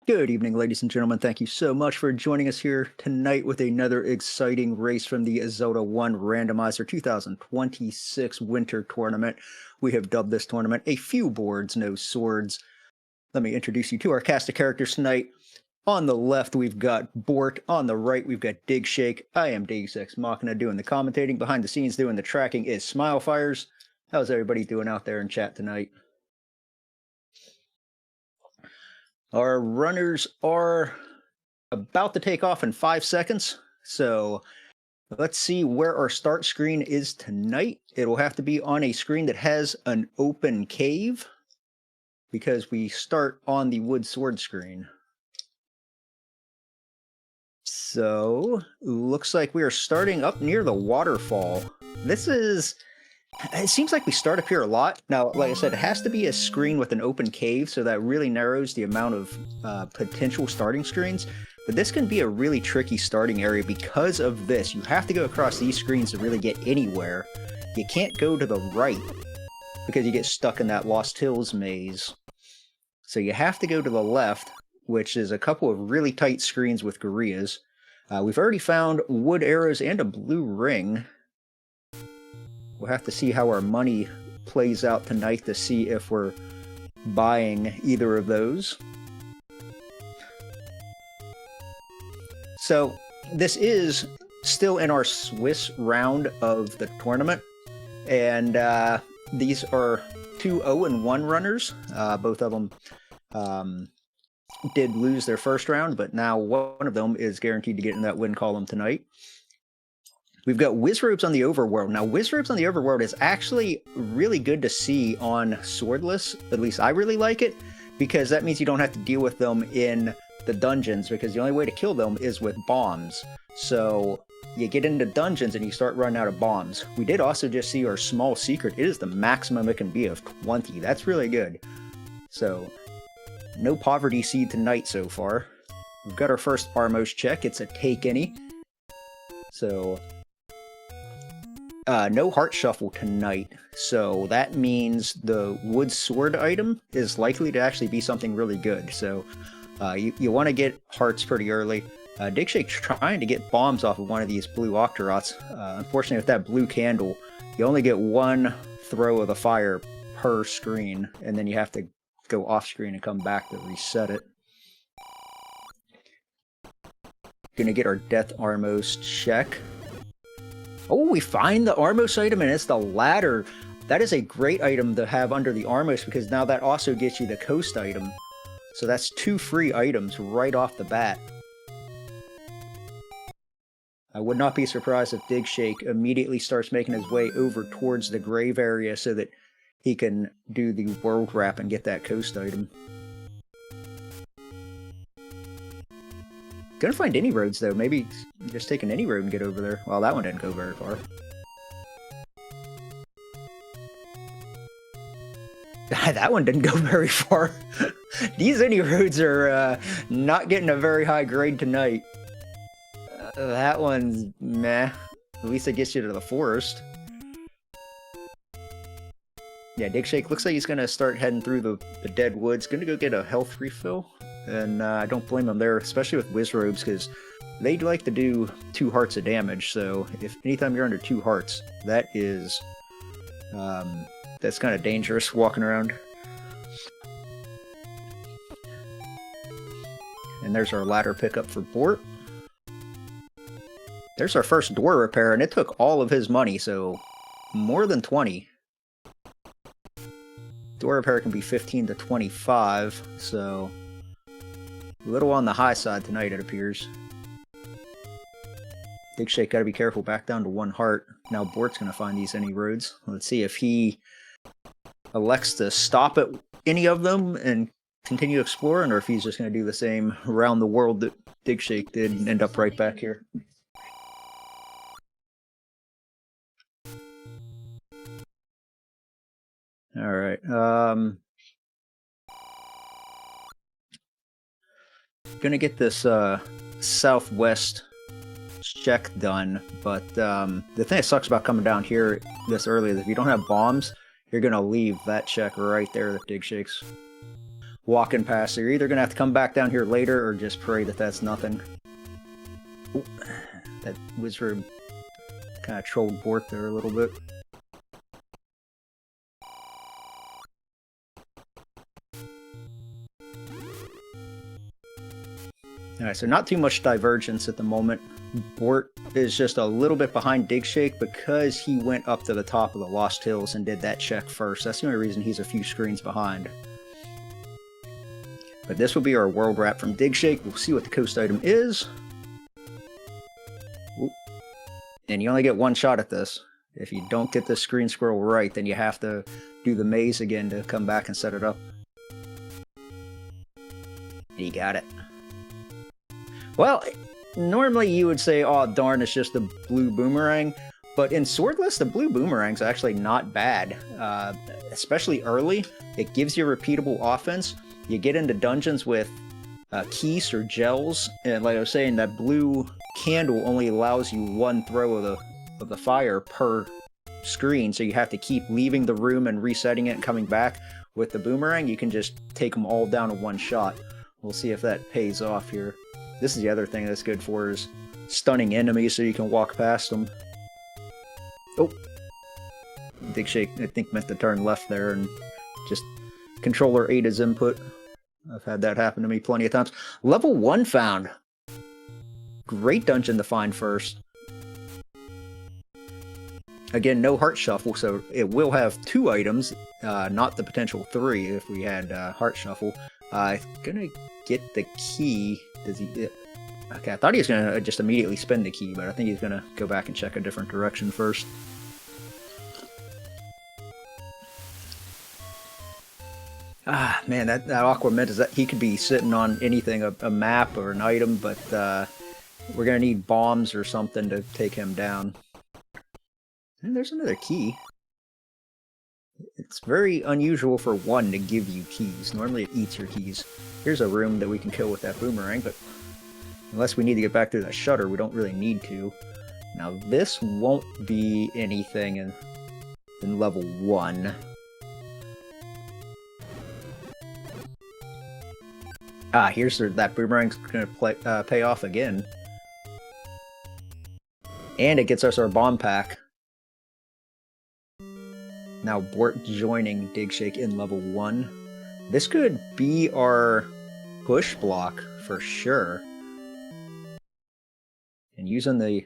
Good evening, ladies and gentlemen. Thank you so much for joining us here tonight with another exciting race from the Z1R Randomizer 2026 Winter Tournament. We have dubbed this tournament A Few Boards, No Swords. Let me introduce you to our cast of characters tonight. On the left, we've got Bort. On the right, we've got Digshake. I am Deus Ex Machina doing the commentating. Behind the scenes doing the tracking is Smilefires. How's everybody doing out there in chat tonight? Our runners are about to take off in 5 seconds. So let's see where our start screen is tonight. It'll have to be on a screen that has an open cave because we start on the wood sword screen. So looks like we are starting up near the waterfall. It seems like we start up here a lot. Now, like I said, it has to be a screen with an open cave, so that really narrows the amount of potential starting screens. But this can be a really tricky starting area because of this. You have to go across these screens to really get anywhere. You can't go to the right because you get stuck in that Lost Hills maze. So you have to go to the left, which is a couple of really tight screens with gorillas. We've already found wood arrows and a blue ring. We'll have to see how our money plays out tonight to see if we're buying either of those. So this is still in our Swiss round of the tournament, and these are two 0-1 runners. Both of them did lose their first round, but now one of them is guaranteed to get in that win column tonight. We've got Wizrobes on the Overworld. Now, Wizrobes on the Overworld is actually really good to see on Swordless. At least I really like it, because that means you don't have to deal with them in the dungeons, because the only way to kill them is with bombs. So you get into dungeons and you start running out of bombs. We did also just see our small secret. It is the maximum it can be of 20. That's really good. So no poverty seed tonight so far. We've got our first Armos check. It's a take any. So no heart shuffle tonight, so that means the wood sword item is likely to actually be something really good. So you want to get hearts pretty early. Digshake's trying to get bombs off of one of these blue Octorots. Unfortunately, with that blue candle, you only get one throw of the fire per screen, and then you have to go off screen and come back to reset it. Gonna get our Death Armos check. Oh, we find the Armos item, and it's the ladder. That is a great item to have under the Armos, because now that also gets you the coast item. So that's 2 free items right off the bat. I would not be surprised if Digshake immediately starts making his way over towards the grave area so that he can do the world wrap and get that coast item. Gonna find any roads, though. Maybe just taking any road and get over there. Well, that one didn't go very far. That one didn't go very far. These any roads are not getting a very high grade tonight. That one's meh. At least it gets you to the forest. Yeah, Digshake looks like he's gonna start heading through the dead woods. Gonna go get a health refill. And I don't blame them there, especially with Wizrobes, because they'd like to do 2 hearts of damage. So if anytime you're under 2 hearts, that is that's kind of dangerous walking around. And there's our ladder pickup for Bort. There's our first door repair, and it took all of his money, so more than 20. Door repair can be 15 to 25, so a little on the high side tonight, it appears. Digshake gotta be careful, back down to 1 heart. Now Bort's gonna find these any roads. Let's see if he elects to stop at any of them and continue exploring, or if he's just gonna do the same around the world that Digshake did and end up right back here. Alright, gonna get this southwest check done, but the thing that sucks about coming down here this early is if you don't have bombs, you're gonna leave that check right there that Digshake's. walking past. So you're either going to have to come back down here later or just pray that that's nothing. Ooh, that wizard kind of trolled Bort there a little bit. Alright, so not too much divergence at the moment. Bort is just a little bit behind Digshake because he went up to the top of the Lost Hills and did that check first. That's the only reason he's a few screens behind. But this will be our world wrap from Digshake. We'll see what the coast item is. Ooh. And you only get one shot at this. If you don't get this screen scroll right, then you have to do the maze again to come back and set it up. You got it. Well, normally you would say, oh darn, it's just the blue boomerang. But in Swordless, the blue boomerang's actually not bad. Especially early. It gives you repeatable offense. You get into dungeons with keys or gels. And like I was saying, that blue candle only allows you one throw of the fire per screen. So you have to keep leaving the room and resetting it and coming back. With the boomerang, you can just take them all down in one shot. We'll see if that pays off here. This is the other thing that's good for is stunning enemies so you can walk past them. Oh. Digshake, I think, meant to turn left there and just controller ate his input. I've had that happen to me plenty of times. Level 1 found. Great dungeon to find first. Again, no heart shuffle, so it will have 2 items, not the potential 3 if we had heart shuffle. Gonna get the key. Does he? Okay, I thought he was gonna just immediately spin the key, but I think he's gonna go back and check a different direction first. Ah, man, that Aqua Mint is that he could be sitting on anything, a map or an item, but we're gonna need bombs or something to take him down. And there's another key. It's very unusual for one to give you keys. Normally it eats your keys. Here's a room that we can kill with that boomerang, but unless we need to get back through that shutter, we don't really need to. Now this won't be anything in level 1. Ah, here's that boomerang's gonna pay off again. And it gets us our bomb pack. Now Bort joining Digshake in level 1. This could be our push block for sure. And using the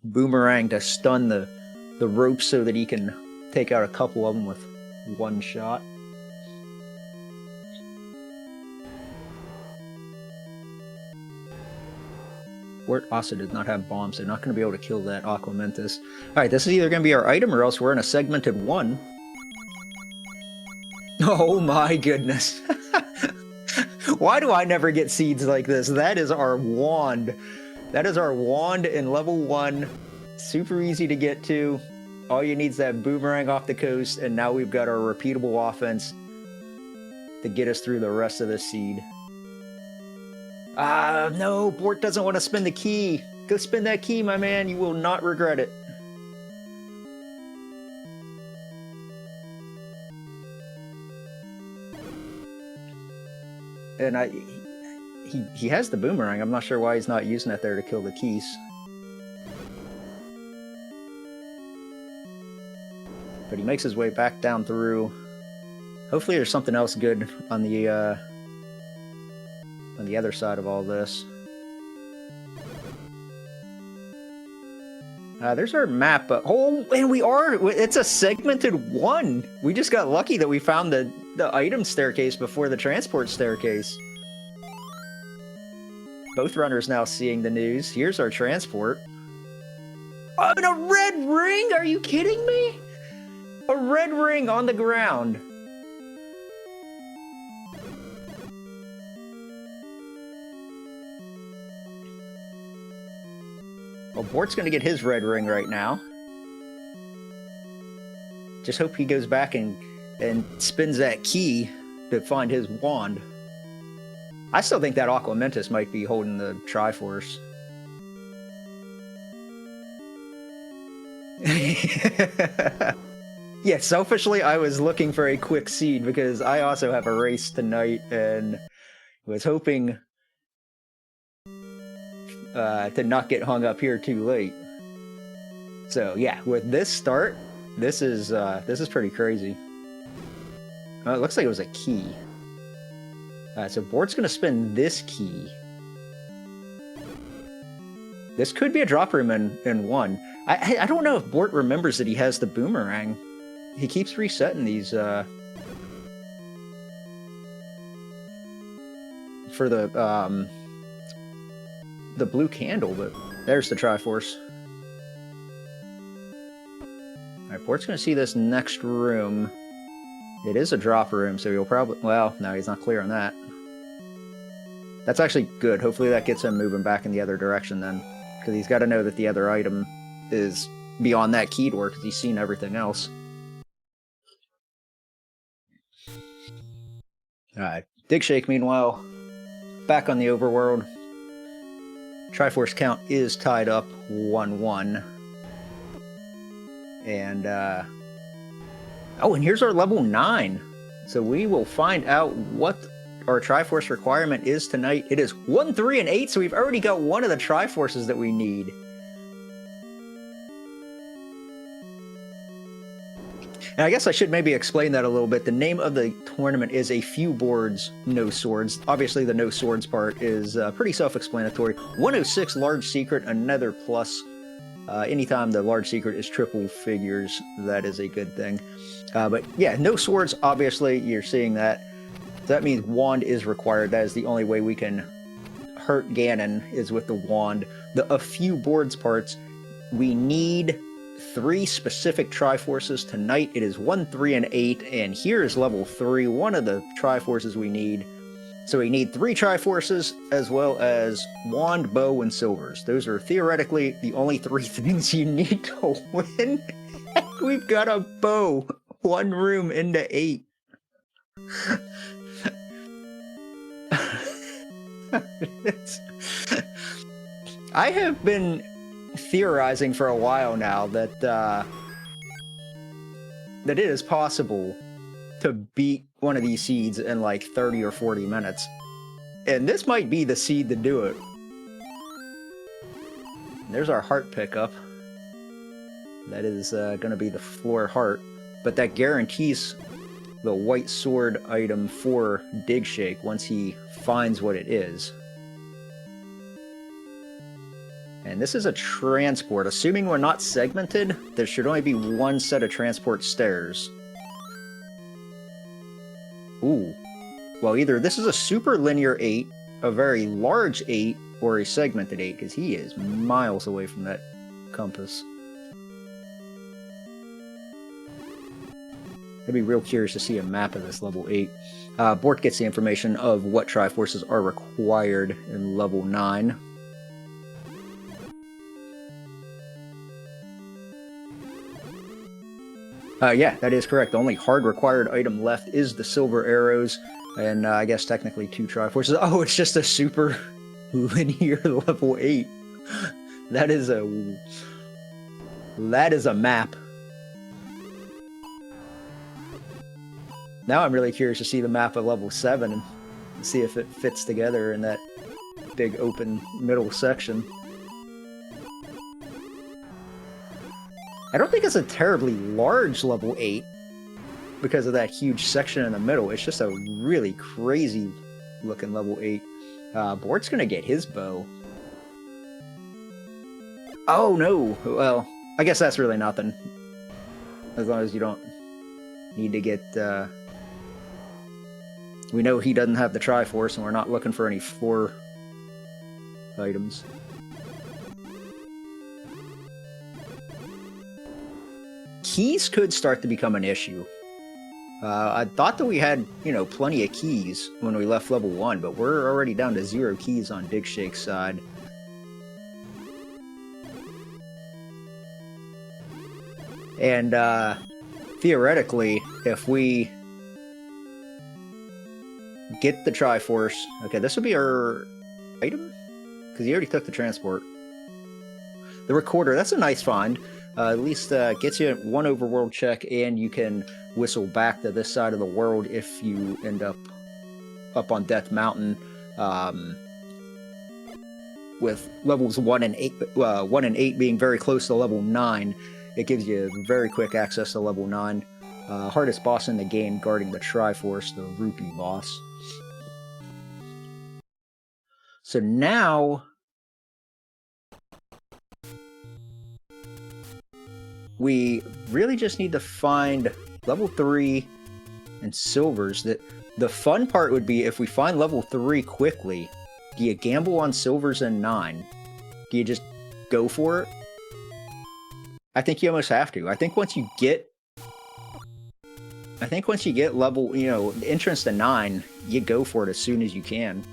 boomerang to stun the ropes so that he can take out a couple of them with one shot. Bort also did not have bombs. They're not going to be able to kill that Aqua Mentis. Alright, this is either going to be our item or else we're in a segmented 1. Oh my goodness. Why do I never get seeds like this? That is our wand. That is our wand in level 1. Super easy to get to. All you need is that boomerang off the coast, and now we've got our repeatable offense to get us through the rest of the seed. Ah, no, Bort doesn't want to spin the key. Go spin that key, my man. You will not regret it. And he has the boomerang. I'm not sure why he's not using it there to kill the keys. But he makes his way back down through. Hopefully there's something else good on the other side of all this. There's our map. Oh, and it's a segmented 1. We just got lucky that we found the item staircase before the transport staircase. Both runners now seeing the news. Here's our transport. Oh, and a red ring? Are you kidding me? A red ring on the ground. Well, Bort's gonna get his red ring right now. Just hope he goes back and spins that key to find his wand. I still think that Aqua Mentis might be holding the Triforce. Yeah, selfishly, I was looking for a quick seed because I also have a race tonight and was hoping to not get hung up here too late. So yeah, with this start, this is pretty crazy. Oh, it looks like it was a key. So Bort's gonna spin this key. This could be a drop room in one. I don't know if Bort remembers that he has the boomerang. He keeps resetting these for the blue candle, but there's the Triforce. Alright, Bort's gonna see this next room. It is a drop room, so he'll probably... Well, no, he's not clear on that. That's actually good. Hopefully that gets him moving back in the other direction then. Because he's got to know that the other item is beyond that key door, because he's seen everything else. Alright, Digshake, meanwhile, back on the overworld. Triforce count is tied up 1-1. And, oh, and here's our level 9. So we will find out what our Triforce requirement is tonight. It is 1, 3, and 8, so we've already got one of the Triforces that we need. And I guess I should maybe explain that a little bit. The name of the tournament is A Few Boards, No Swords. Obviously, the No Swords part is pretty self-explanatory. 106, Large Secret, another plus. Anytime the large secret is triple figures, that is a good thing. But yeah, no swords, obviously, you're seeing that. So that means wand is required. That is the only way we can hurt Ganon, is with the wand. The A Few Boards parts, we need 3 specific Triforces tonight. It is 1, 3, and 8, and here is level 3, one of the Triforces we need. So we need 3 Triforces, as well as wand, bow, and silvers. Those are theoretically the only 3 things you need to win. We've got a bow, 1 room into 8. I have been theorizing for a while now that that it is possible to beat one of these seeds in like 30 or 40 minutes. And this might be the seed to do it. There's our heart pickup. That is going to be the floor heart. But that guarantees the white sword item for Digshake once he finds what it is. And this is a transport. Assuming we're not segmented, there should only be 1 set of transport stairs. Ooh. Well, either this is a super linear 8, a very large 8, or a segmented 8, because he is miles away from that compass. I'd be real curious to see a map of this level 8. Bort gets the information of what Triforces are required in level 9. Yeah, that is correct. The only hard required item left is the silver arrows, and I guess technically 2 Triforces. Oh, it's just a super linear level 8. That is a map. Now I'm really curious to see the map of level 7 and see if it fits together in that big open middle section. I don't think it's a terribly large level 8 because of that huge section in the middle. It's just a really crazy looking level 8. Bort's gonna get his bow. Oh no! Well, I guess that's really nothing. As long as you don't need to get... We know he doesn't have the Triforce, and we're not looking for any 4 items. Keys could start to become an issue. I thought that we had, plenty of keys when we left level 1, but we're already down to 0 keys on Digshake's side. And, theoretically, if we get the Triforce... Okay, this would be our item? Because he already took the transport. The recorder, that's a nice find. At least gets you one overworld check, and you can whistle back to this side of the world if you end up on Death Mountain. With levels 1 and 8 being very close to level 9, it gives you very quick access to level 9. Hardest boss in the game, guarding the Triforce, the Rupee boss. So now we really just need to find level 3 and silvers. The fun part would be if we find level 3 quickly. Do you gamble on silvers and 9? Do you just go for it? I think you almost have to. I think once you get level, entrance to 9, you go for it as soon as you can.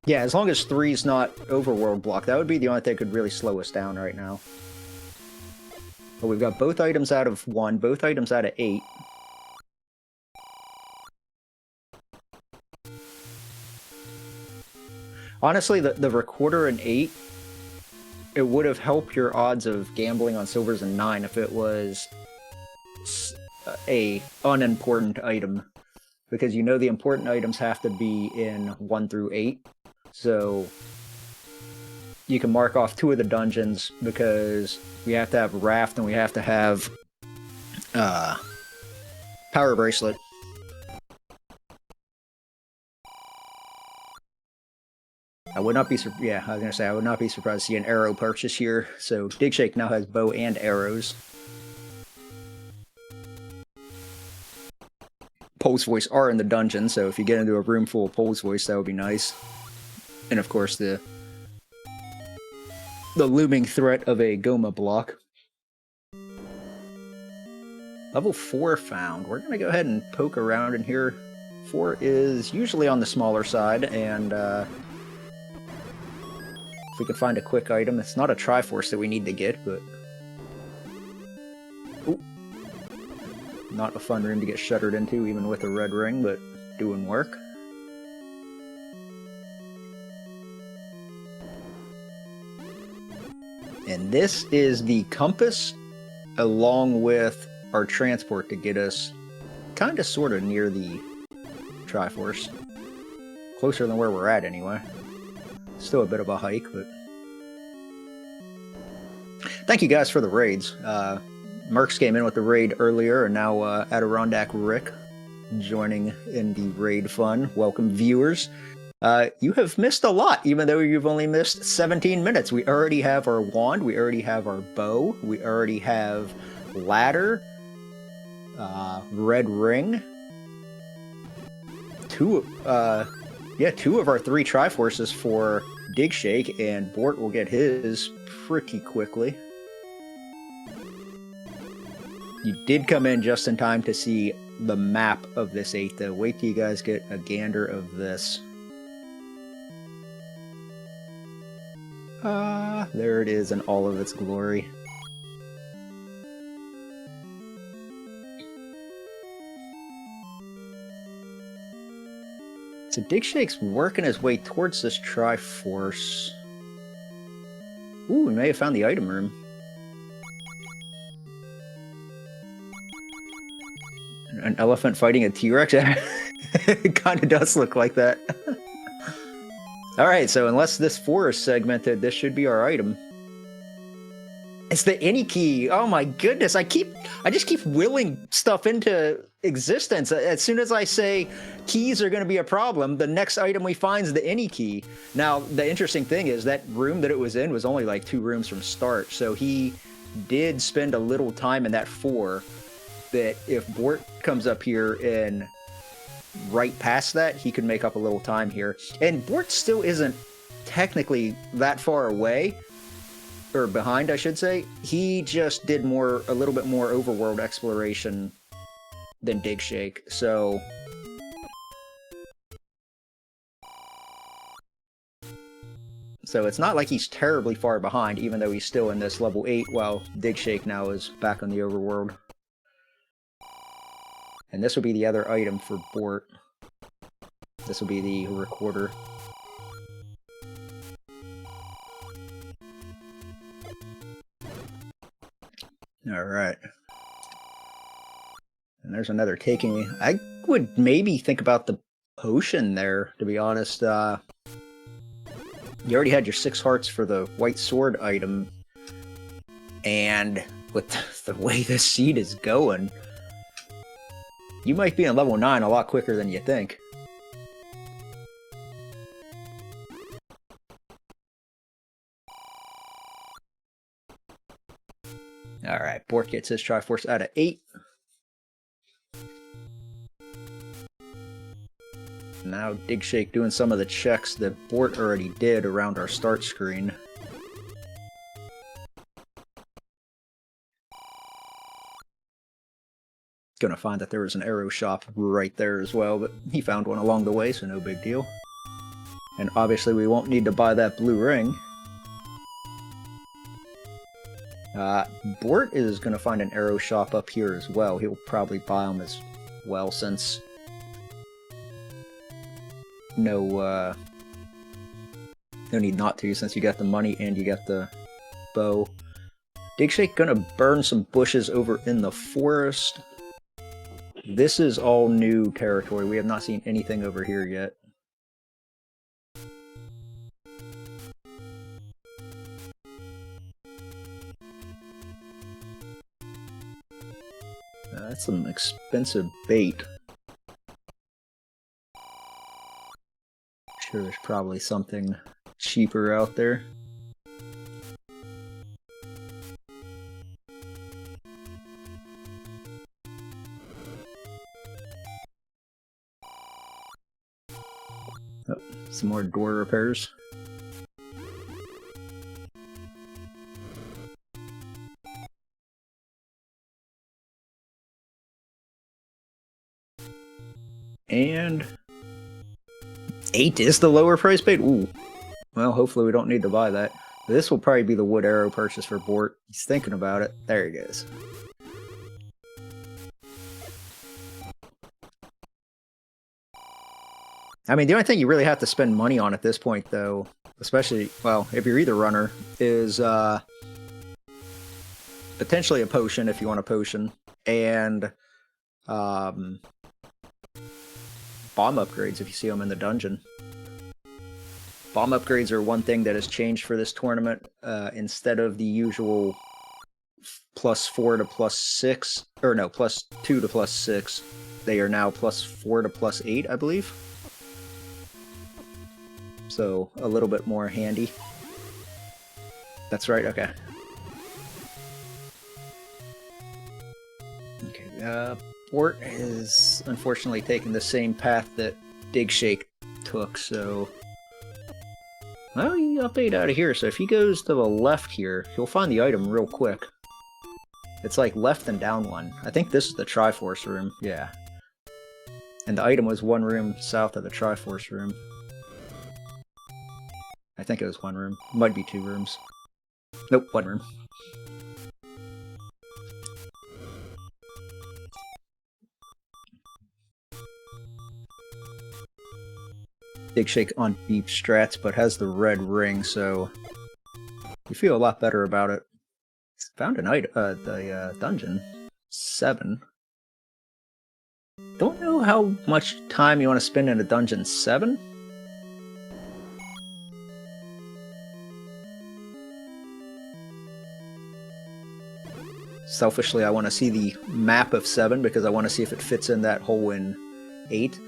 Yeah, as long as 3's not overworld block, that would be the only thing that could really slow us down right now. But we've got both items out of 1, both items out of 8. Honestly, the recorder in 8, it would have helped your odds of gambling on silvers in 9 if it was a unimportant item. Because the important items have to be in 1 through 8. So you can mark off 2 of the dungeons because we have to have Raft and we have to have Power Bracelet. I would not be I was gonna say I would not be surprised to see an arrow purchase here. So Digshake now has bow and arrows. Pole's Voice are in the dungeon, so if you get into a room full of Pole's Voice, that would be nice. And of course the looming threat of a Goma block. Level 4 found. We're gonna go ahead and poke around in here. 4 is usually on the smaller side, and if we can find a quick item, it's not a Triforce that we need to get, but ooh. Not a fun room to get shuttered into, even with a red ring, but doing work. And this is the compass, along with our transport to get us kind of sort of near the Triforce. Closer than where we're at, anyway. Still a bit of a hike, but... Thank you guys for the raids. Mercs came in with the raid earlier, and now Adirondack Rick joining in the raid fun. Welcome, viewers. You have missed a lot, even though you've only missed 17 minutes. We already have our wand, we already have our bow, we already have ladder, red ring. Two of our 3 Triforces for Digshake, and Bort will get his pretty quickly. You did come in just in time to see the map of this 8, though. Wait till you guys get a gander of this. There it is in all of its glory. So Digshake's working his way towards this Triforce. Ooh, we may have found the item room. An elephant fighting a T-Rex? It kind of does look like that. Alright, so unless this 4 is segmented, this should be our item. It's the any key. Oh my goodness, I just keep willing stuff into existence. As soon as I say keys are going to be a problem, the next item we find is the any key. Now, the interesting thing is that room that it was in was only like 2 rooms from start, so he did spend a little time in that 4. That if Bort comes up here and right past that, he could make up a little time here. And Bort still isn't technically that far away, or behind, I should say. He just did a little bit more overworld exploration than Digshake, so... So it's not like he's terribly far behind, even though he's still in this level 8, while Digshake now is back on the overworld. And this will be the other item for Bort. This will be the recorder. All right. And there's another taking. I would maybe think about the potion there, to be honest. You already had your 6 hearts for the white sword item. And with the way this seed is going, you might be on level 9 a lot quicker than you think. Alright, Bort gets his Triforce out of 8. Now Digshake doing some of the checks that Bort already did around our start screen. Gonna find that there was an arrow shop right there as well, but he found one along the way, so no big deal. And obviously we won't need to buy that blue ring. Bort is going to find an arrow shop up here as well. He'll probably buy them as well, since no need not to, since you got the money and you got the bow. Digshake gonna burn some bushes over in the forest. This is all new territory. We have not seen anything over here yet. That's some expensive bait. Sure, there's probably something cheaper out there. Oh, some more door repairs. And 8 is the lower price bait? Ooh. Well, hopefully we don't need to buy that. This will probably be the wood arrow purchase for Bort. He's thinking about it. There he goes. I mean, the only thing you really have to spend money on at this point, though, especially, well, if you're either runner, is potentially a potion if you want a potion, and bomb upgrades if you see them in the dungeon. Bomb upgrades are one thing that has changed for this tournament. Instead of the usual +4 to +6, or no, +2 to +6, they are now +4 to +8, I believe. So a little bit more handy. That's right, okay. Okay, Bort is unfortunately taking the same path that Digshake took, so... Well, he update out of here, so if he goes to the left here, he'll find the item real quick. It's like left and down one. I think this is the Triforce room, yeah. And the item was 1 room south of the Triforce room. I think it was 1 room. Might be 2 rooms. Nope, 1 room. Digshake on deep strats, but has the red ring, so you feel a lot better about it. Found an item, the dungeon 7. Don't know how much time you want to spend in a dungeon 7. Selfishly, I want to see the map of 7 because I want to see if it fits in that hole in 8.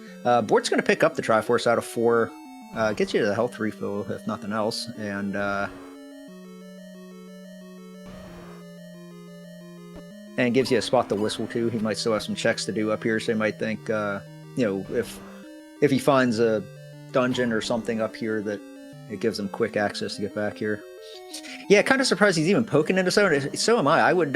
Bort's going to pick up the Triforce out of 4. Gets you to the health refill, if nothing else, and gives you a spot to whistle to. He might still have some checks to do up here, so he might think, you know, if he finds a dungeon or something up here that it gives him quick access to get back here. Yeah, kind of surprised he's even poking into 7. So am I. I would,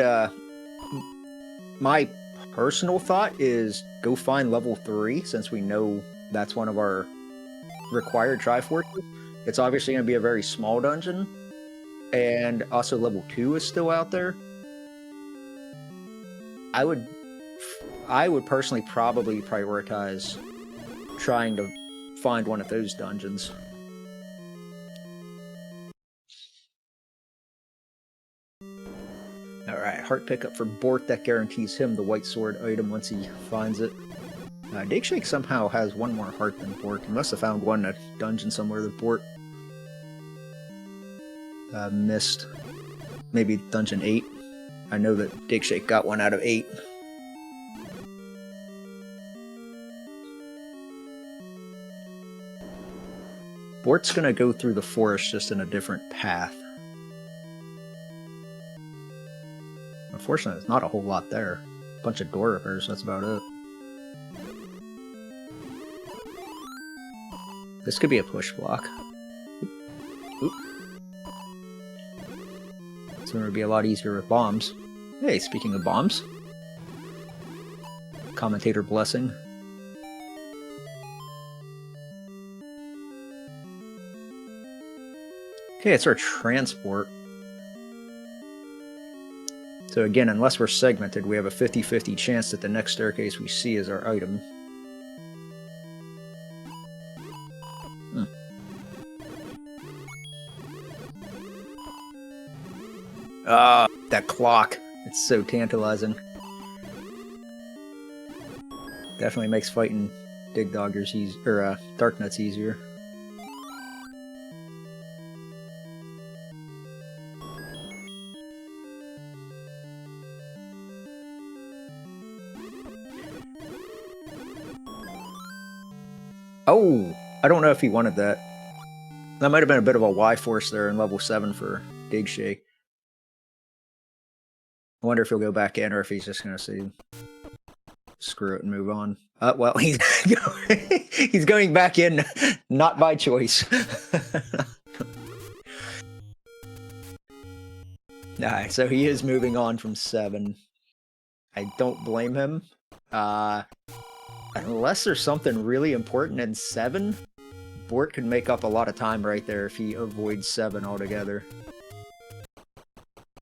my personal thought is go find level 3, since we know that's one of our required Triforces. It's obviously going to be a very small dungeon, and also level 2 is still out there. I would personally probably prioritize trying to find one of those dungeons. Alright, heart pickup for Bort that guarantees him the white sword item once he finds it. Digshake somehow has one more heart than Bort. He must have found one in a dungeon somewhere that Bort missed. Maybe dungeon 8. I know that Digshake got one out of 8. Bort's gonna go through the forest just in a different path. Unfortunately, there's not a whole lot there. A bunch of door rippers, that's about it. This could be a push block. Oop. It's going to be a lot easier with bombs. Hey, speaking of bombs. Commentator blessing. Okay, it's our transport. So again, unless we're segmented, we have a 50-50 chance that the next staircase we see is our item. Ah, that clock. It's so tantalizing. Definitely makes fighting Dig Doggers or Dark Nuts easier. Oh, I don't know if he wanted that. That might have been a bit of a Y-force there in level 7 for Digshake. I wonder if he'll go back in or if he's just going to say, screw it and move on. Well, he's he's going back in, not by choice. Alright, so he is moving on from 7. I don't blame him. Unless there's something really important in 7, Bort could make up a lot of time right there if he avoids 7 altogether.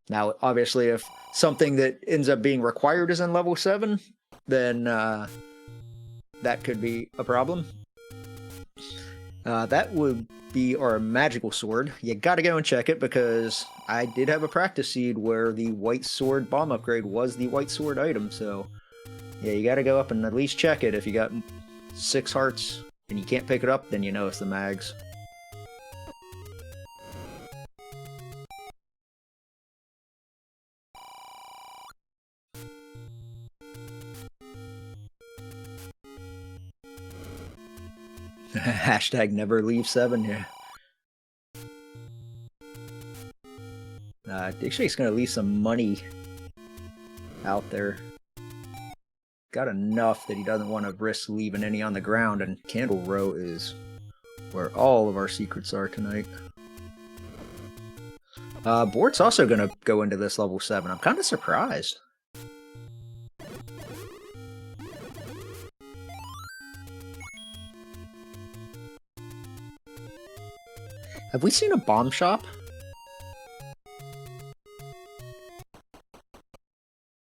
Now, obviously, if something that ends up being required is in level 7, then that could be a problem. That would be our magical sword. You gotta go and check it because I did have a practice seed where the white sword bomb upgrade was the white sword item, so yeah, you gotta go up and at least check it. If you got 6 hearts and you can't pick it up, then you know it's the mags. Hashtag never leave 7, yeah. Digshake's gonna leave some money out there. Got enough that he doesn't want to risk leaving any on the ground, and Candle Row is where all of our secrets are tonight. Bort's also gonna go into this level 7. I'm kind of surprised. Have we seen a bomb shop?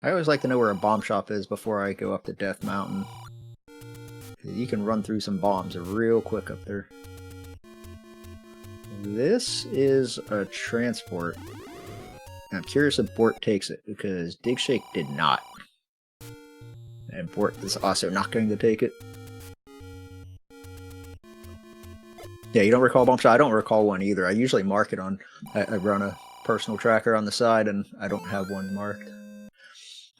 I always like to know where a bomb shop is before I go up to Death Mountain. You can run through some bombs real quick up there. This is a transport. I'm curious if Bort takes it, because Digshake did not. And Bort is also not going to take it. Yeah, you don't recall bomb shot? I don't recall one either. I usually mark it on... I run a personal tracker on the side, and I don't have one marked.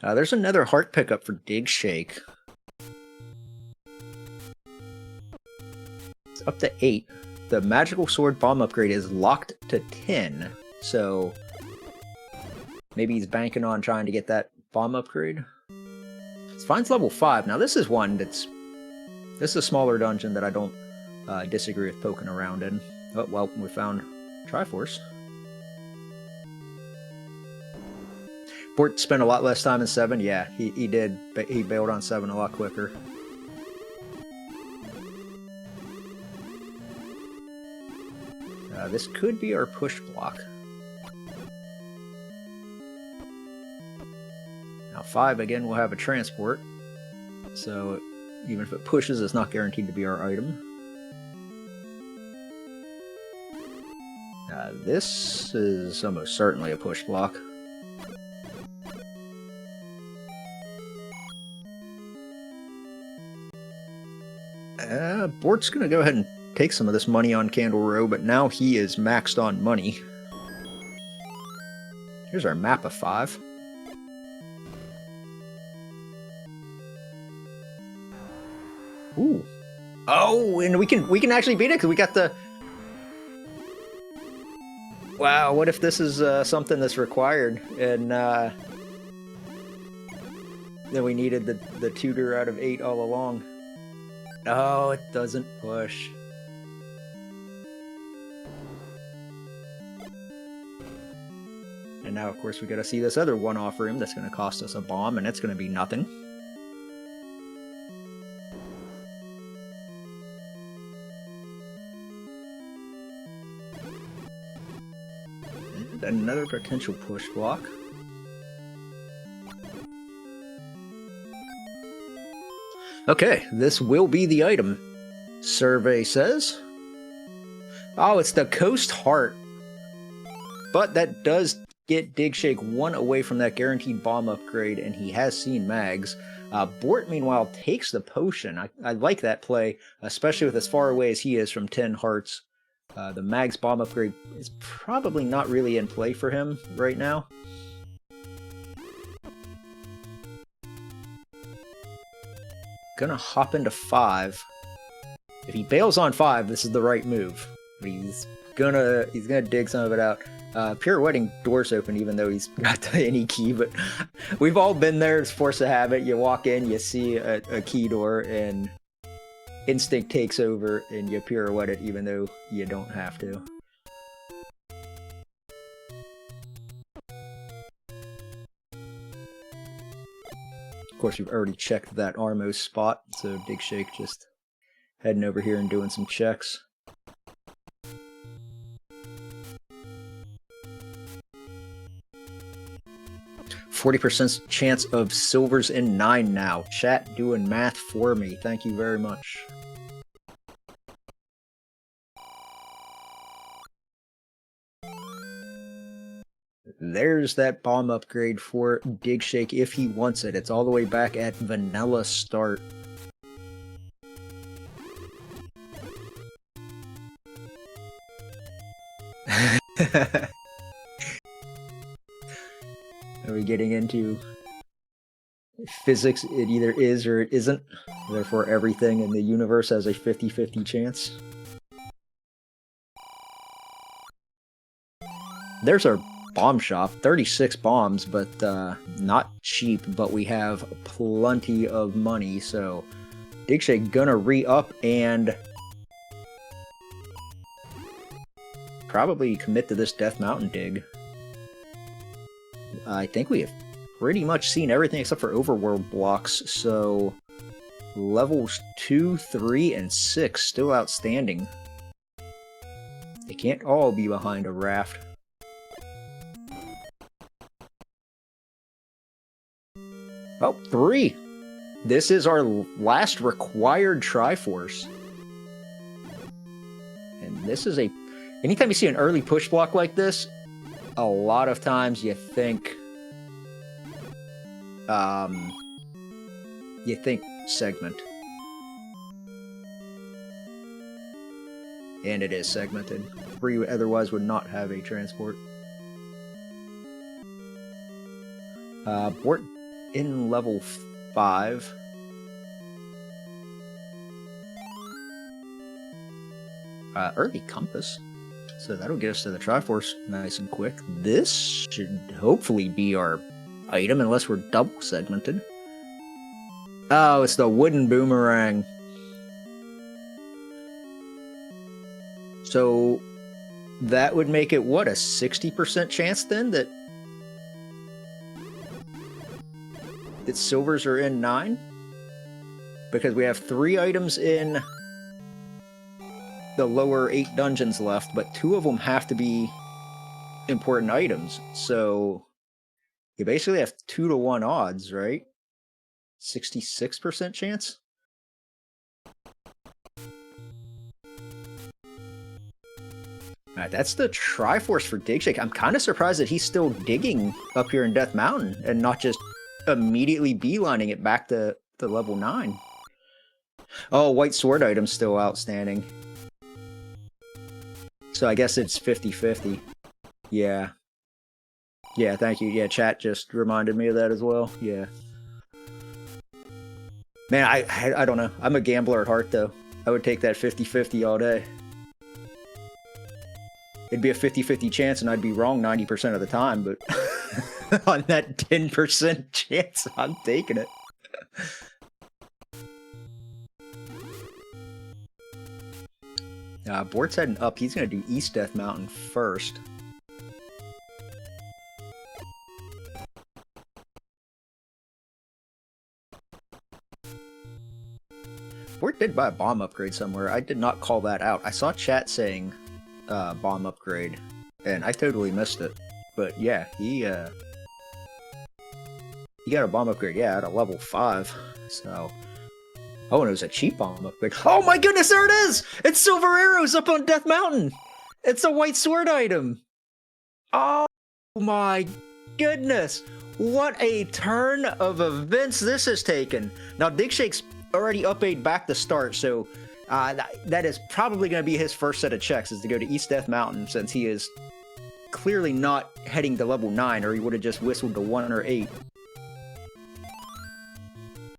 There's another heart pickup for Digshake. It's up to 8. The magical sword bomb upgrade is locked to 10, so maybe he's banking on trying to get that bomb upgrade. Spine's level 5. Now this is one that's... This is a smaller dungeon that I don't disagree with poking around in. Oh, well, we found Triforce. Bort spent a lot less time in 7. Yeah, he did, but he bailed on 7 a lot quicker. This could be our push block. Now 5 again will have a transport, so even if it pushes, it's not guaranteed to be our item. This is almost certainly a push block. Bort's gonna go ahead and take some of this money on Candle Row, but now he is maxed on money. Here's our map of 5. Ooh. Oh, and we can actually beat it because we got the... Wow, what if this is something that's required and then we needed the tutor out of 8 all along. Oh, it doesn't push. And now, of course, we gotta see this other one-off room that's gonna cost us a bomb, and it's gonna be nothing. And another potential push block. Okay, this will be the item. Survey says. Oh, it's the Coast Heart. But that does get Digshake 1 away from that guaranteed bomb upgrade, and he has seen mags. Bort, meanwhile, takes the potion. I like that play, especially with as far away as he is from 10 hearts. The mags bomb upgrade is probably not really in play for him right now. Gonna hop into 5. If he bails on 5, this is the right move. But he's gonna dig some of it out. Pirouetting doors open even though he's got the any key, but we've all been there. It's force of habit. You walk in, you see a key door, and instinct takes over, and you pirouette it even though you don't have to. Of course, you've already checked that Armos spot, so Digshake just heading over here and doing some checks. %40 chance of silvers in 9 now. Chat doing math for me. Thank you very much. There's that bomb upgrade for Digshake if he wants it. It's all the way back at vanilla start. Are we getting into physics? It either is or it isn't. Therefore, everything in the universe has a 50-50 chance. There's our bomb shop. 36 bombs, but not cheap. But we have plenty of money, so Digshake gonna re-up and probably commit to this Death Mountain dig. I think we have pretty much seen everything except for overworld blocks, so levels 2, 3, and 6 still outstanding. They can't all be behind a raft. Oh, 3! This is our last required Triforce. And this is a... Anytime you see an early push block like this, a lot of times you think segment. And it is segmented. 3 otherwise would not have a transport. Bort in level 5. Early compass. So that'll get us to the Triforce nice and quick. This should hopefully be our item, unless we're double segmented. Oh, it's the wooden boomerang. So that would make it, what, a 60% chance then that silvers are in 9? Because we have 3 items in the lower 8 dungeons left, but 2 of them have to be important items. So you basically have 2-to-1 odds, right? 66% chance? Alright, that's the Triforce for Digshake. I'm kind of surprised that he's still digging up here in Death Mountain and not just immediately beelining it back to level 9. Oh, white sword item's still outstanding. So I guess it's 50-50. Yeah. Yeah, thank you. Yeah, chat just reminded me of that as well. Yeah. Man, I don't know. I'm a gambler at heart, though. I would take that 50-50 all day. It'd be a 50-50 chance, and I'd be wrong 90% of the time, but on that 10% chance, I'm taking it. Bort's heading up. He's going to do East Death Mountain first. Bort did buy a bomb upgrade somewhere. I did not call that out. I saw chat saying bomb upgrade, and I totally missed it. But yeah, he got a bomb upgrade, yeah, at a level 5. So, oh, and it was a cheap bomb upgrade. Oh my goodness, there it is! It's Silver Arrows up on Death Mountain! It's a white sword item! Oh my goodness! What a turn of events this has taken! Now, Digshake's already up 8 back to start, so that is probably going to be his first set of checks, is to go to East Death Mountain, since he is clearly not heading to level 9, or he would have just whistled to 1 or 8.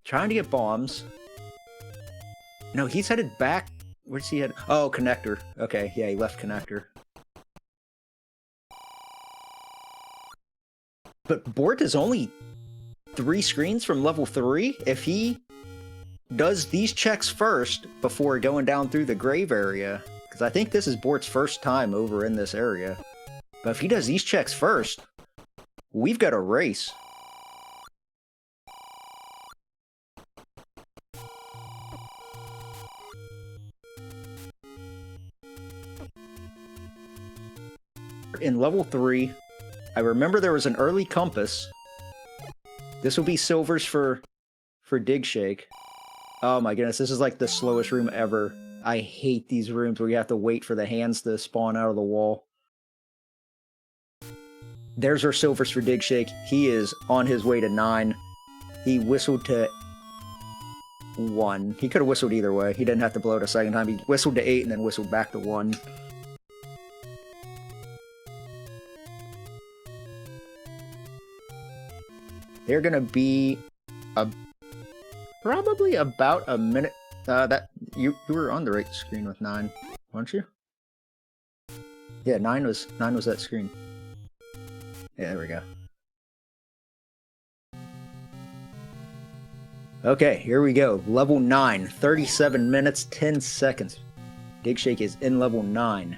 Trying to get bombs. No, he's headed back. Where's he head? Oh, connector. Okay, yeah, he left connector. But Bort is only 3 screens from level 3. If he does these checks first before going down through the grave area, because I think this is Bort's first time over in this area, but if he does these checks first, we've got a race. In level 3, I remember there was an early compass. This will be silvers for Digshake. Oh my goodness, this is like the slowest room ever. I hate these rooms where you have to wait for the hands to spawn out of the wall. There's our silvers for Digshake. He is on his way to 9. He whistled to 1. He could have whistled either way. He didn't have to blow it a second time. He whistled to 8 and then whistled back to 1. They're gonna be probably about a minute. That you were on the right screen with 9, weren't you? Yeah, 9 was that screen. Yeah, there we go. Okay, here we go. Level 9, 37 minutes, 10 seconds. Digshake is in level 9.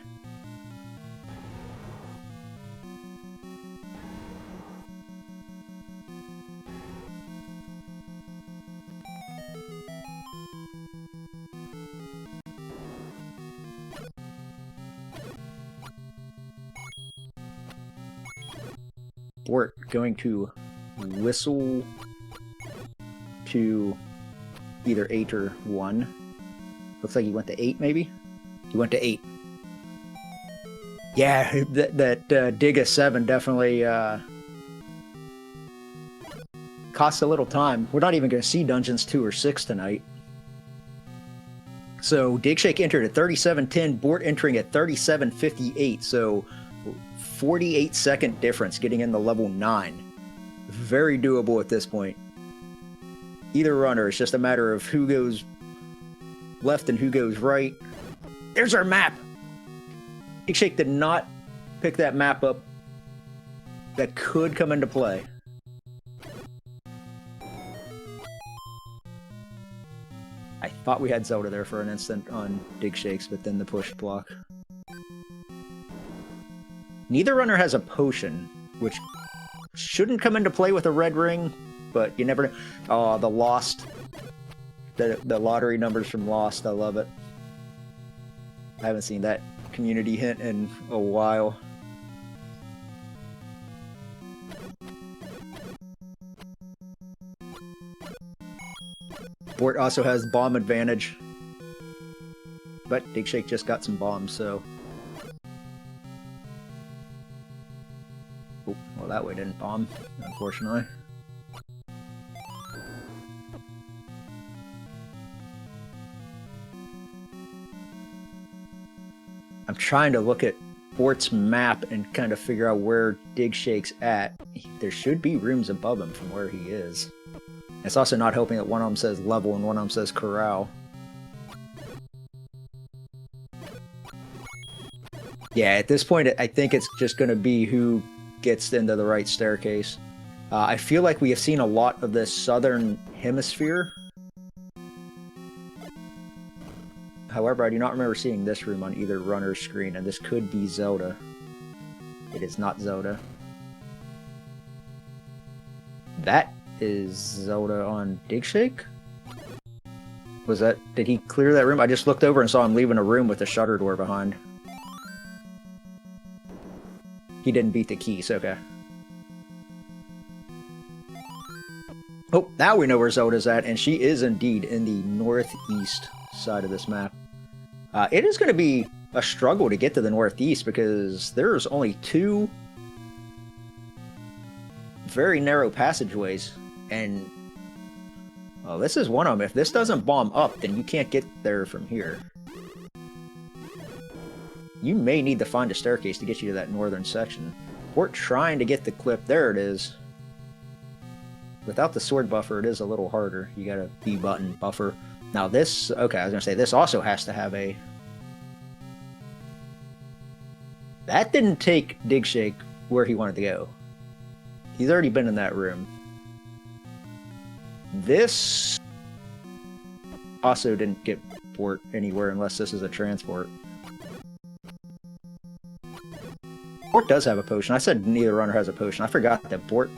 Bort going to whistle to either 8 or 1. Looks like he went to 8, maybe? He went to 8. Yeah, that dig a 7 definitely costs a little time. We're not even going to see Dungeons 2 or 6 tonight. So Digshake entered at 37:10, Bort entering at 37:58, so 48-second difference getting into level 9. Very doable at this point. Either runner, it's just a matter of who goes left and who goes right. There's our map! Digshake did not pick that map up. That could come into play. I thought we had Zelda there for an instant on Digshakes, but then the push block. Neither runner has a potion, which shouldn't come into play with a red ring, but you never know. Oh, the Lost. The lottery numbers from Lost, I love it. I haven't seen that community hint in a while. Bort also has bomb advantage, but Digshake just got some bombs, so... Oh, well, that way didn't bomb, unfortunately. I'm trying to look at Bort's map and kind of figure out where Digshake's at. There should be rooms above him from where he is. It's also not helping that one of them says level and one of them says corral. Yeah, at this point, I think it's just going to be who gets into the right staircase. I feel like we have seen a lot of the southern hemisphere. However, I do not remember seeing this room on either runner's screen, and this could be Zelda. It is not Zelda. That is Zelda on Digshake? Was that... Did he clear that room? I just looked over and saw him leaving a room with a shutter door behind. He didn't beat the keys, okay. Oh, now we know where Zelda's at, and she is indeed in the northeast side of this map. It is going to be a struggle to get to the northeast because there's only 2 very narrow passageways, and well, this is one of them. If this doesn't bomb up, then you can't get there from here. You may need to find a staircase to get you to that northern section. We're trying to get the clip. There it is. Without the sword buffer, it is a little harder. You got a B button buffer. Now this, okay, I was going to say, this also has to have a... That didn't take Digshake where he wanted to go. He's already been in that room. This also didn't get Bort anywhere unless this is a transport. Bort does have a potion. I said neither runner has a potion. I forgot that Bort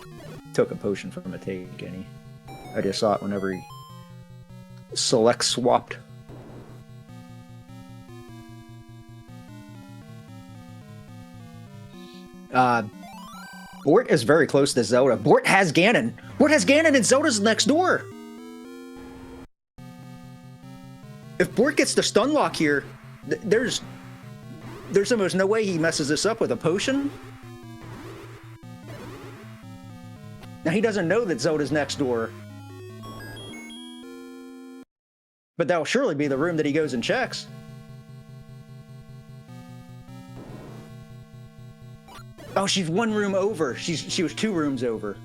took a potion from a take, and I just saw it whenever he select swapped. Bort is very close to Zelda. Bort has Ganon. Bort has Ganon and Zelda's next door. If Bort gets the stun lock here, there's almost no way he messes this up with a potion. Now he doesn't know that Zelda's next door. But that'll surely be the room that he goes and checks. Oh, she's 1 room over. She was 2 rooms over.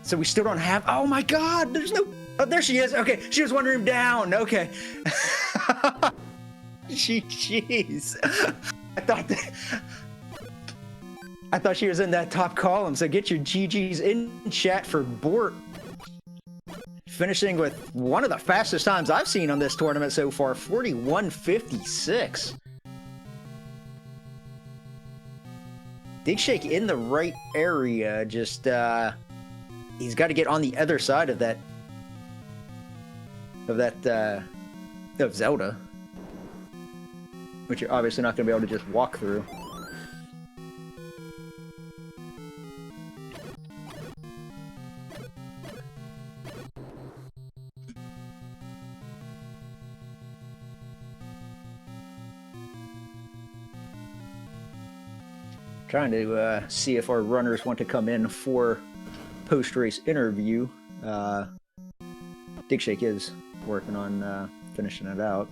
So we still don't have... Oh my god, there's no... Oh, there she is. Okay, she was 1 room down. Okay. Jeez. I thought she was in that top column, so get your GGs in chat for Bort. Finishing with one of the fastest times I've seen on this tournament so far, 41:56. Digshake in the right area, just, he's got to get on the other side of that, of Zelda. Which you're obviously not going to be able to just walk through. Trying to see if our runners want to come in for post-race interview. Digshake is working on finishing it out.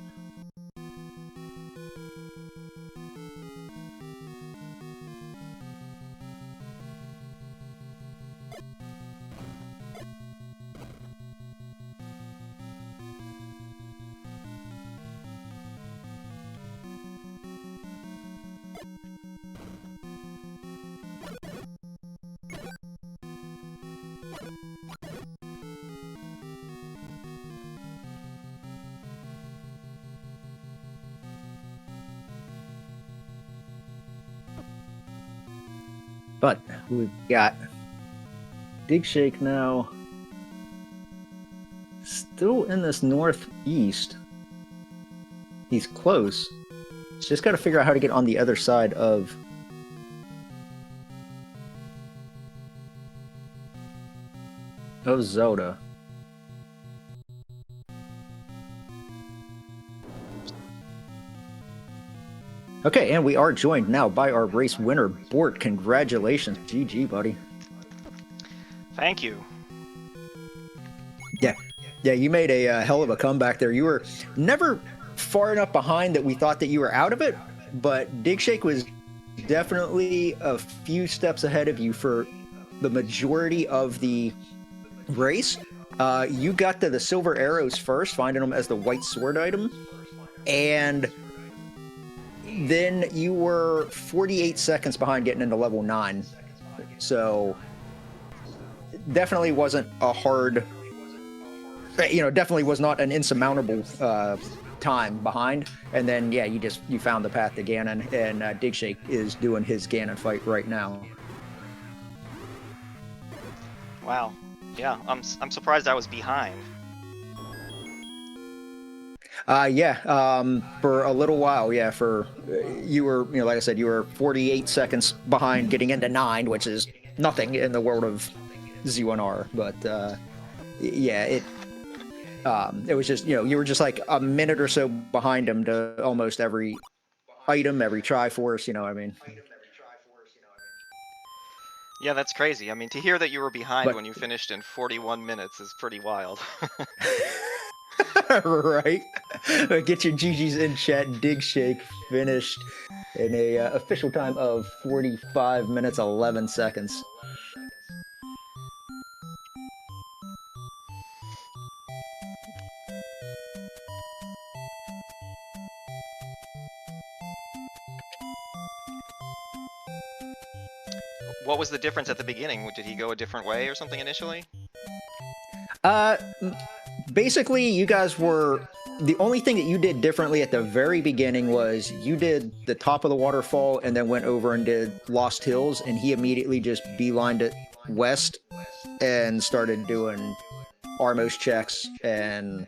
But we've got Digshake now still in this northeast. He's close. He's just got to figure out how to get on the other side of Zelda. Okay, and we are joined now by our race winner, Bort. Congratulations. GG, buddy. Thank you. Yeah, you made a hell of a comeback there. You were never far enough behind that we thought that you were out of it, but digshake was definitely a few steps ahead of you for the majority of the race. You got to the silver arrows first, finding them as the white sword item, and then you were 48 seconds behind getting into level 9. So definitely wasn't a hard, definitely was not an insurmountable time behind. And then yeah, you found the path to Ganon, and digshake is doing his Ganon fight right now. Wow. Yeah, I'm surprised I was behind. For a little while, yeah, you were, like I said, you were 48 seconds behind getting into 9, which is nothing in the world of Z1R, but yeah, it was just, you were just like a minute or so behind him to almost every item, every Triforce, I mean. Yeah, that's crazy. I mean, to hear that you were behind But when you finished in 41 minutes is pretty wild. right? Get your GGs in chat. Digshake finished in a official time of 45 minutes 11 seconds. What was the difference at the beginning? Did he go a different way or something initially? Uh, Basically, you guys were the only thing that you did differently at the very beginning was you did the top of the waterfall and then went over and did Lost Hills, and he immediately just beelined it west and started doing Armos checks and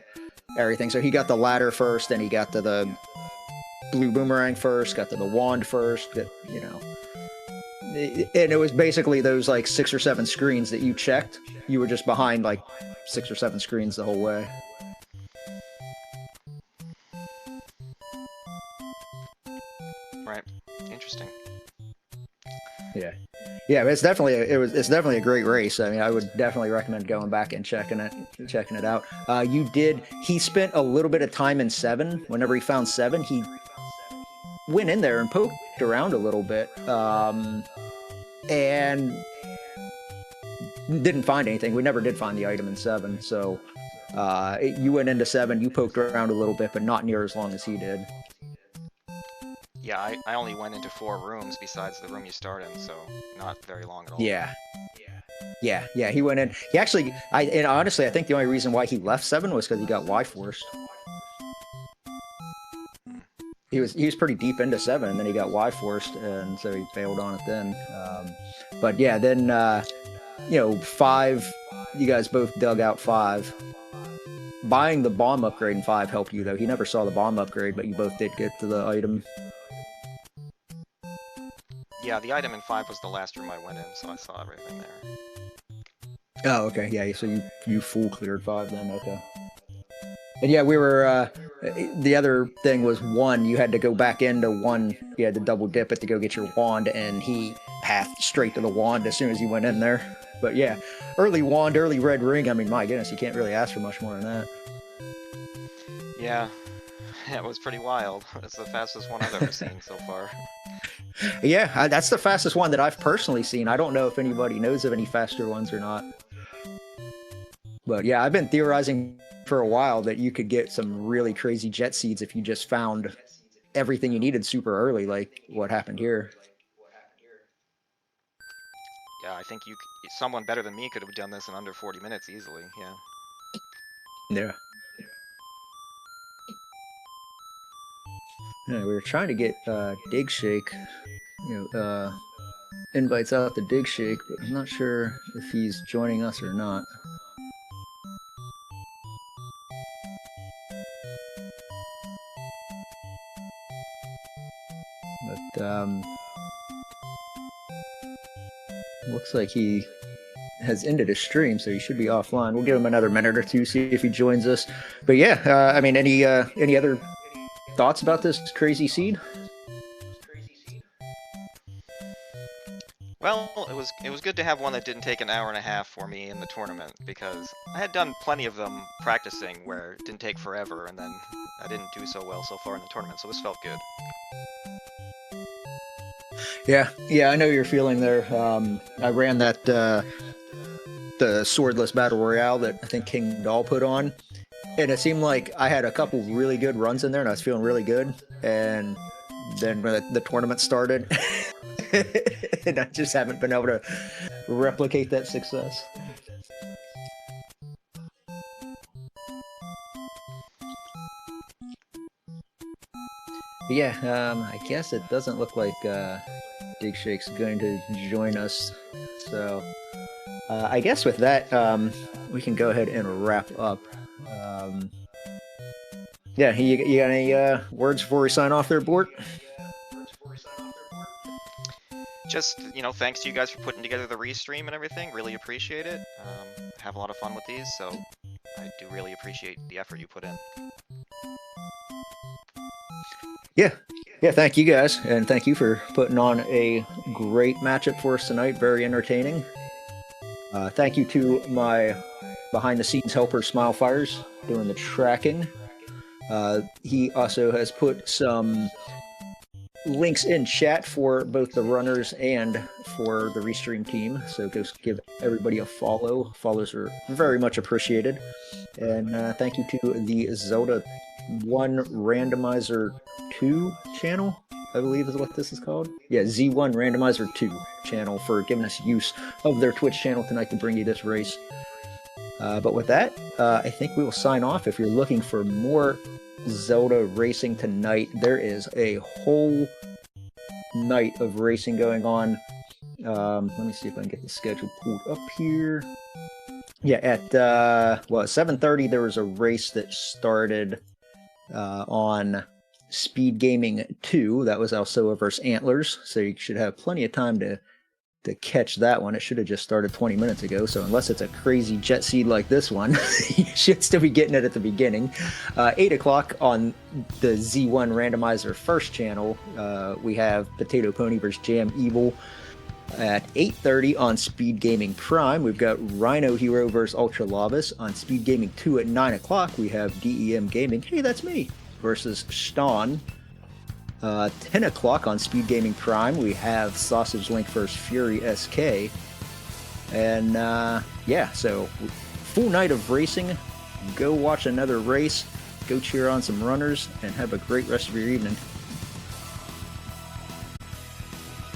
everything. So he got the ladder first, then he got to the blue boomerang first, got to the wand first, and it was basically those like 6 or 7 screens that you checked. You were just behind like 6 or 7 screens the whole way. Right. Interesting. Yeah, it's definitely a great race. I mean, I would definitely recommend going back and checking it out. He spent a little bit of time in 7. Whenever he found 7, he went in there and poked around a little bit, and didn't find anything. We never did find the item in 7, so you went into 7, you poked around a little bit, but not near as long as he did. Yeah, I only went into 4 rooms besides the room you start in, so not very long at all. Yeah, he went in. He actually, and honestly, I think the only reason why he left 7 was because he got Y-forced. He was pretty deep into 7, and then he got Y-forced, and so he failed on it then. But yeah, then 5, you guys both dug out 5. Buying the bomb upgrade in 5 helped you, though. He never saw the bomb upgrade, but you both did get to the item. Yeah, the item in 5 was the last room I went in, so I saw everything there. Oh, okay, yeah, so you full cleared 5 then, okay. And yeah, we were, the other thing was 1, you had to go back into 1, you had to double dip it to go get your wand, and he pathed straight to the wand as soon as you went in there. But yeah, early wand, early red ring, I mean, my goodness, you can't really ask for much more than that. Yeah, it was pretty wild. It's the fastest one I've ever seen so far. Yeah, that's the fastest one that I've personally seen. I don't know if anybody knows of any faster ones or not. But yeah, I've been theorizing for a while that you could get some really crazy jet seeds if you just found everything you needed super early, like what happened here. Yeah, I think someone better than me could have done this in under 40 minutes easily, yeah. Yeah. Yeah, we were trying to get digshake, invites out to digshake, but I'm not sure if he's joining us or not. But looks like he has ended his stream, so he should be offline. We'll give him another minute or two, see if he joins us. But yeah, I mean, any other thoughts about this crazy seed? Well, it was good to have one that didn't take an hour and a half for me in the tournament, because I had done plenty of them practicing where it didn't take forever, and then I didn't do so well so far in the tournament, so this felt good. Yeah, I know you're feeling there. I ran that the swordless battle royale that I think King Doll put on, and it seemed like I had a couple really good runs in there, and I was feeling really good. And then when the tournament started, and I just haven't been able to replicate that success. But yeah, I guess it doesn't look like Digshake's going to join us. So I guess with that, we can go ahead and wrap up. Um, yeah, you got any words before we sign off there, Bort? Just, thanks to you guys for putting together the restream and everything. Really appreciate it. Have a lot of fun with these, so I do really appreciate the effort you put in. Yeah, thank you guys, and thank you for putting on a great matchup for us tonight. Very entertaining. Thank you to my behind-the-scenes helper, Smilefires, doing the tracking. He also has put some links in chat for both the runners and for the Restream team, so go give everybody a follow. Follows are very much appreciated. And thank you to the Z1R Randomizer 2 channel, I believe is what this is called. Yeah, Z1 Randomizer 2 channel for giving us use of their Twitch channel tonight to bring you this race. But with that, I think we will sign off. If you're looking for more Zelda racing tonight, there is a whole night of racing going on. Let me see if I can get the schedule pulled up here. Yeah, at 7:30 there was a race that started on Speed Gaming 2. That was also versus Antlers, so you should have plenty of time to catch that one. It should have just started 20 minutes ago, so unless it's a crazy jet seed like this one, you should still be getting it at the beginning. 8 o'clock on the Z1 Randomizer first channel, we have Potato Pony vs. Jam Evil. At 8:30 on Speed Gaming Prime, we've got Rhino Hero vs. Ultra Lavis. On Speed Gaming 2 at 9 o'clock, we have DEM Gaming, hey, that's me, versus Ston. 10 o'clock on Speed Gaming Prime, we have Sausage Link vs. Fury SK. And yeah, so full night of racing. Go watch another race, go cheer on some runners, and have a great rest of your evening.